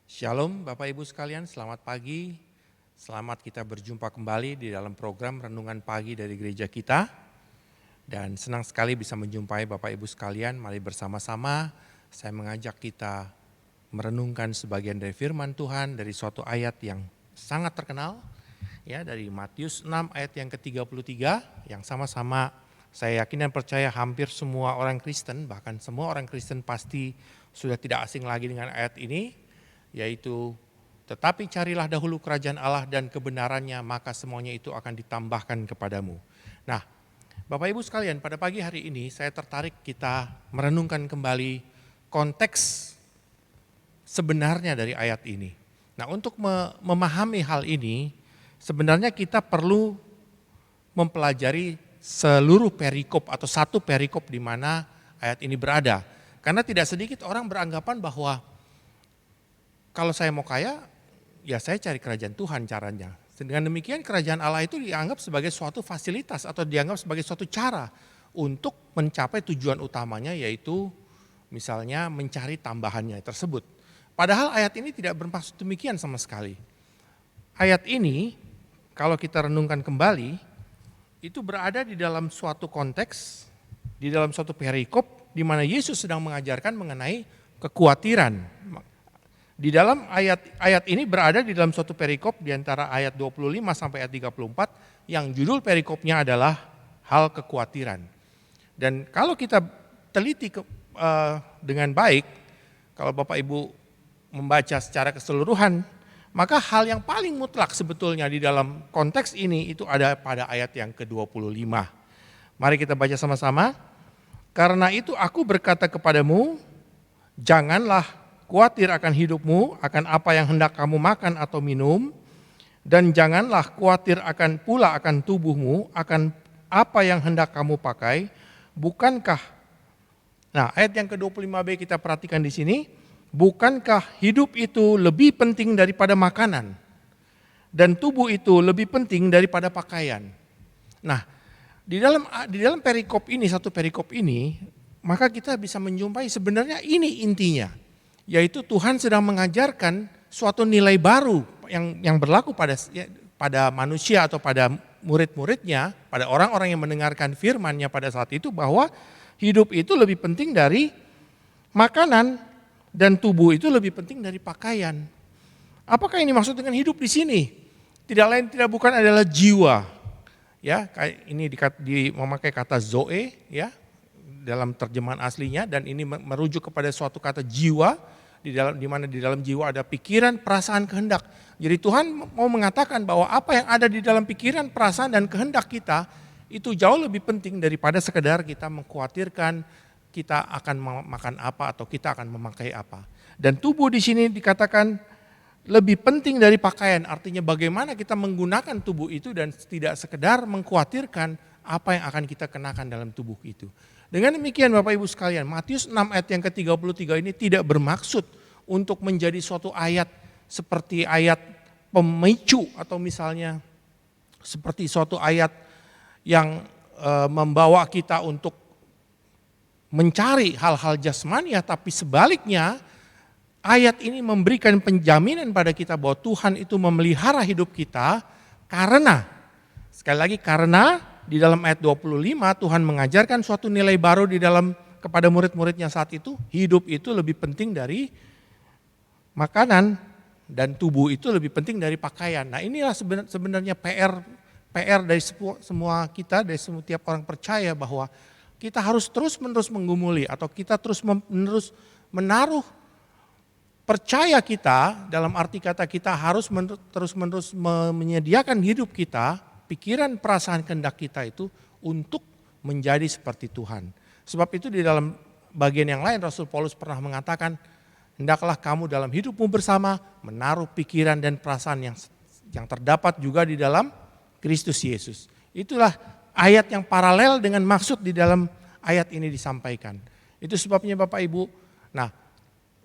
Shalom Bapak Ibu sekalian, selamat pagi. Selamat kita berjumpa kembali di dalam program Renungan Pagi dari gereja kita. Dan senang sekali bisa menjumpai Bapak Ibu sekalian. Mari bersama-sama saya mengajak kita merenungkan sebagian dari firman Tuhan dari suatu ayat yang sangat terkenal. Ya, dari Matius 6 ayat yang ke-33 yang sama-sama saya yakin dan percaya hampir semua orang Kristen, bahkan semua orang Kristen pasti sudah tidak asing lagi dengan ayat ini, yaitu tetapi carilah dahulu kerajaan Allah dan kebenarannya, maka semuanya itu akan ditambahkan kepadamu. Nah, Bapak Ibu sekalian, pada pagi hari ini saya tertarik kita merenungkan kembali konteks sebenarnya dari ayat ini. Nah, untuk memahami hal ini, sebenarnya kita perlu mempelajari seluruh perikop atau satu perikop di mana ayat ini berada. Karena tidak sedikit orang beranggapan bahwa kalau saya mau kaya, ya saya cari kerajaan Tuhan caranya. Dengan demikian kerajaan Allah itu dianggap sebagai suatu fasilitas atau dianggap sebagai suatu cara untuk mencapai tujuan utamanya, yaitu misalnya mencari tambahannya tersebut. Padahal ayat ini tidak bermaksud demikian sama sekali. Ayat ini kalau kita renungkan kembali, itu berada di dalam suatu konteks, di dalam suatu perikop di mana Yesus sedang mengajarkan mengenai kekhawatiran. Di dalam ayat ini berada di dalam suatu perikop di antara ayat 25 sampai ayat 34 yang judul perikopnya adalah hal kekhawatiran. Dan kalau kita teliti dengan baik, kalau Bapak Ibu membaca secara keseluruhan, maka hal yang paling mutlak sebetulnya di dalam konteks ini itu ada pada ayat yang ke-25. Mari kita baca sama-sama. Karena itu aku berkata kepadamu, janganlah khawatir akan hidupmu, akan apa yang hendak kamu makan atau minum, dan janganlah khawatir akan tubuhmu, akan apa yang hendak kamu pakai. Bukankah, nah ayat yang ke-25b kita perhatikan di sini, bukankah hidup itu lebih penting daripada makanan, dan tubuh itu lebih penting daripada pakaian. Nah, di dalam perikop ini, satu perikop ini, maka kita bisa menjumpai sebenarnya ini intinya, yaitu Tuhan sedang mengajarkan suatu nilai baru yang berlaku pada manusia atau pada murid-muridnya, pada orang-orang yang mendengarkan firman-Nya pada saat itu, bahwa hidup itu lebih penting dari makanan dan tubuh itu lebih penting dari pakaian. Apakah ini maksud dengan hidup di sini? Tidak lain tidak bukan adalah jiwa. Ya, ini memakai kata zoe ya dalam terjemahan aslinya, dan ini merujuk kepada suatu kata jiwa di mana di dalam jiwa ada pikiran, perasaan, kehendak. Jadi Tuhan mau mengatakan bahwa apa yang ada di dalam pikiran, perasaan dan kehendak kita itu jauh lebih penting daripada sekedar kita mengkhawatirkan kita akan makan apa atau kita akan memakai apa. Dan tubuh di sini dikatakan lebih penting dari pakaian, artinya bagaimana kita menggunakan tubuh itu dan tidak sekedar mengkhawatirkan apa yang akan kita kenakan dalam tubuh itu. Dengan demikian Bapak Ibu sekalian, Matius 6 ayat yang ke-33 ini tidak bermaksud untuk menjadi suatu ayat seperti ayat pemicu atau misalnya seperti suatu ayat yang membawa kita untuk mencari hal-hal jasmania, tapi sebaliknya ayat ini memberikan penjaminan pada kita bahwa Tuhan itu memelihara hidup kita karena, sekali lagi karena di dalam ayat 25 Tuhan mengajarkan suatu nilai baru di dalam kepada murid-muridnya saat itu, hidup itu lebih penting dari makanan dan tubuh itu lebih penting dari pakaian. Nah, inilah sebenarnya PR dari semua kita, dari setiap orang percaya, bahwa kita harus terus-menerus menggumuli atau kita terus-menerus menaruh percaya kita, dalam arti kata kita harus terus-menerus menyediakan hidup kita, pikiran, perasaan, kehendak kita itu untuk menjadi seperti Tuhan. Sebab itu di dalam bagian yang lain Rasul Paulus pernah mengatakan, hendaklah kamu dalam hidupmu bersama menaruh pikiran dan perasaan yang terdapat juga di dalam Kristus Yesus. Itulah ayat yang paralel dengan maksud di dalam ayat ini disampaikan. Itu sebabnya Bapak Ibu, nah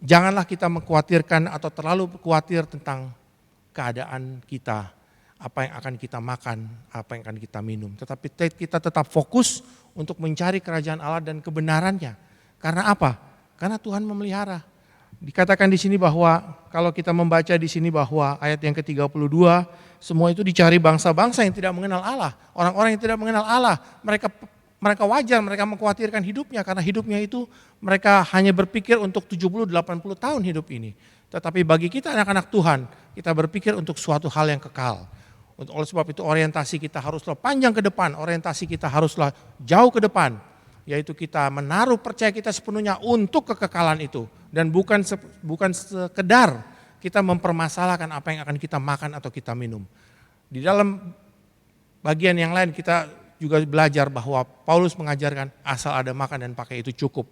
janganlah kita mengkhawatirkan atau terlalu khawatir tentang keadaan kita, apa yang akan kita makan, apa yang akan kita minum. Tetapi kita tetap fokus untuk mencari kerajaan Allah dan kebenarannya. Karena apa? Karena Tuhan memelihara. Dikatakan di sini bahwa kalau kita membaca di sini bahwa ayat yang ke-32, semua itu dicari bangsa-bangsa yang tidak mengenal Allah. Orang-orang yang tidak mengenal Allah, mereka wajar, mereka mengkhawatirkan hidupnya karena hidupnya itu mereka hanya berpikir untuk 70-80 tahun hidup ini. Tetapi bagi kita anak-anak Tuhan, kita berpikir untuk suatu hal yang kekal. Oleh sebab itu orientasi kita haruslah panjang ke depan, orientasi kita haruslah jauh ke depan. Yaitu kita menaruh percaya kita sepenuhnya untuk kekekalan itu. Dan bukan sekedar kita mempermasalahkan apa yang akan kita makan atau kita minum. Di dalam bagian yang lain kita juga belajar bahwa Paulus mengajarkan asal ada makan dan pakai itu cukup.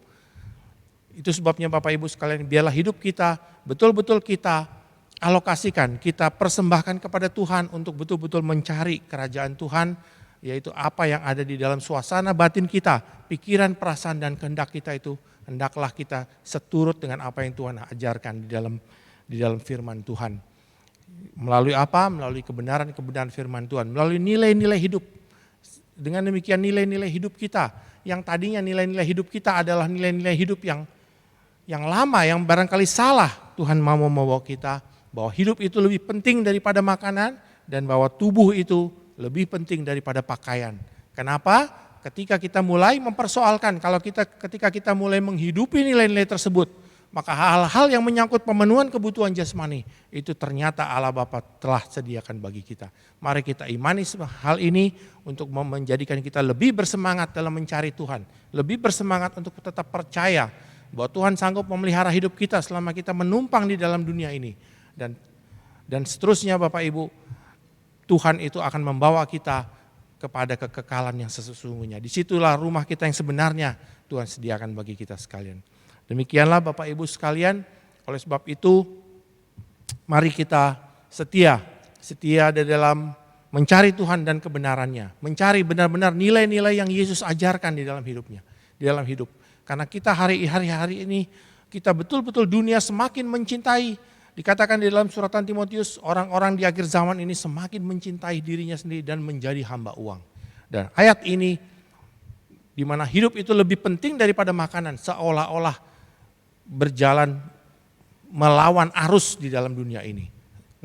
Itu sebabnya Bapak Ibu sekalian, biarlah hidup kita betul-betul kita alokasikan, kita persembahkan kepada Tuhan untuk betul-betul mencari kerajaan Tuhan, yaitu apa yang ada di dalam suasana batin kita, pikiran, perasaan, dan kehendak kita itu, hendaklah kita seturut dengan apa yang Tuhan ajarkan di dalam firman Tuhan. Melalui apa? Melalui kebenaran firman Tuhan, melalui nilai-nilai hidup. Dengan demikian nilai-nilai hidup kita, yang tadinya nilai-nilai hidup kita adalah nilai-nilai hidup yang lama, yang barangkali salah, Tuhan mau membawa kita, bahwa hidup itu lebih penting daripada makanan, dan bahwa tubuh itu lebih penting daripada pakaian. Kenapa? Ketika kita mulai mempersoalkan, ketika kita mulai menghidupi nilai-nilai tersebut, maka hal-hal yang menyangkut pemenuhan kebutuhan jasmani, itu ternyata Allah Bapa telah sediakan bagi kita. Mari kita imani hal ini untuk menjadikan kita lebih bersemangat dalam mencari Tuhan. Lebih bersemangat untuk tetap percaya bahwa Tuhan sanggup memelihara hidup kita selama kita menumpang di dalam dunia ini. Dan seterusnya Bapak Ibu, Tuhan itu akan membawa kita kepada kekekalan yang sesungguhnya. Disitulah rumah kita yang sebenarnya Tuhan sediakan bagi kita sekalian. Demikianlah Bapak Ibu sekalian, oleh sebab itu mari kita setia di dalam mencari Tuhan dan kebenarannya. Mencari benar-benar nilai-nilai yang Yesus ajarkan di dalam hidupnya, di dalam hidup. Karena kita hari-hari ini, kita betul-betul dunia semakin mencintai. Dikatakan di dalam suratan Timotius, orang-orang di akhir zaman ini semakin mencintai dirinya sendiri dan menjadi hamba uang. Dan ayat ini, di mana hidup itu lebih penting daripada makanan, seolah-olah berjalan melawan arus di dalam dunia ini.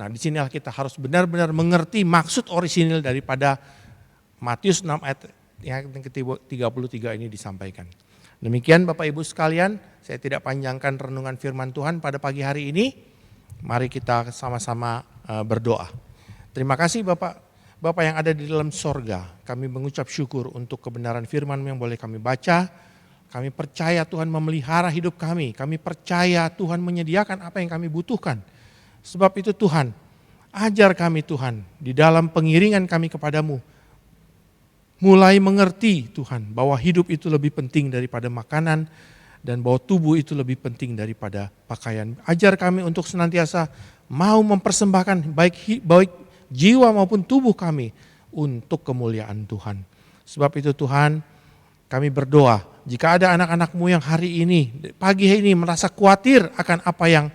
Nah, di sinilah kita harus benar-benar mengerti maksud orisinil daripada Matius 6 ayat yang ke-33 ini disampaikan. Demikian Bapak Ibu sekalian, saya tidak panjangkan renungan firman Tuhan pada pagi hari ini. Mari kita sama-sama berdoa. Terima kasih Bapak yang ada di dalam sorga. Kami mengucap syukur untuk kebenaran firman yang boleh kami baca. Kami percaya Tuhan memelihara hidup kami. Kami percaya Tuhan menyediakan apa yang kami butuhkan. Sebab itu Tuhan, ajar kami Tuhan di dalam pengiringan kami kepadamu. Mulai mengerti Tuhan bahwa hidup itu lebih penting daripada makanan. Dan bahwa tubuh itu lebih penting daripada pakaian. Ajar kami untuk senantiasa mau mempersembahkan baik jiwa maupun tubuh kami untuk kemuliaan Tuhan. Sebab itu Tuhan, kami berdoa, jika ada anak-anak-Mu yang hari ini, pagi ini merasa khawatir akan apa yang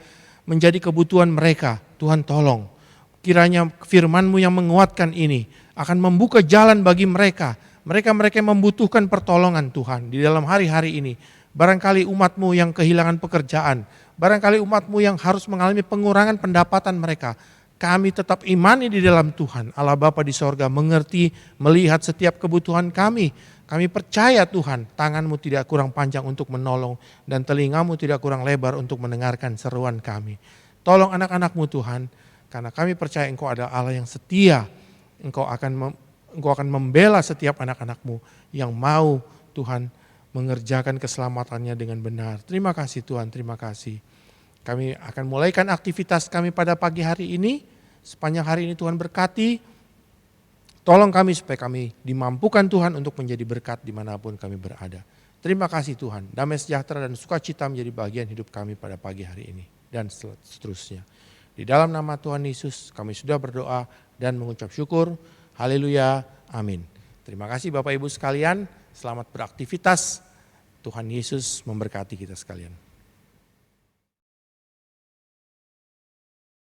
menjadi kebutuhan mereka, Tuhan tolong. Kiranya firman-Mu yang menguatkan ini akan membuka jalan bagi mereka. Mereka yang membutuhkan pertolongan Tuhan di dalam hari-hari ini. Barangkali umat-Mu yang kehilangan pekerjaan, barangkali umat-Mu yang harus mengalami pengurangan pendapatan mereka. Kami tetap imani di dalam Tuhan. Allah Bapa di sorga mengerti, melihat setiap kebutuhan kami. Kami percaya Tuhan, tangan-Mu tidak kurang panjang untuk menolong dan telinga-Mu tidak kurang lebar untuk mendengarkan seruan kami. Tolong anak-anak-Mu Tuhan, karena kami percaya Engkau adalah Allah yang setia. Engkau akan membela setiap anak-anak-Mu yang mau Tuhan mengerjakan keselamatannya dengan benar. Terima kasih Tuhan, terima kasih. Kami akan mulaikan aktivitas kami pada pagi hari ini. Sepanjang hari ini Tuhan berkati. Tolong kami supaya kami dimampukan Tuhan untuk menjadi berkat dimanapun kami berada. Terima kasih Tuhan. Damai sejahtera dan sukacita menjadi bagian hidup kami pada pagi hari ini. Dan seterusnya. Di dalam nama Tuhan Yesus kami sudah berdoa dan mengucap syukur. Haleluya. Amin. Terima kasih Bapak Ibu sekalian. Selamat beraktivitas. Tuhan Yesus memberkati kita sekalian.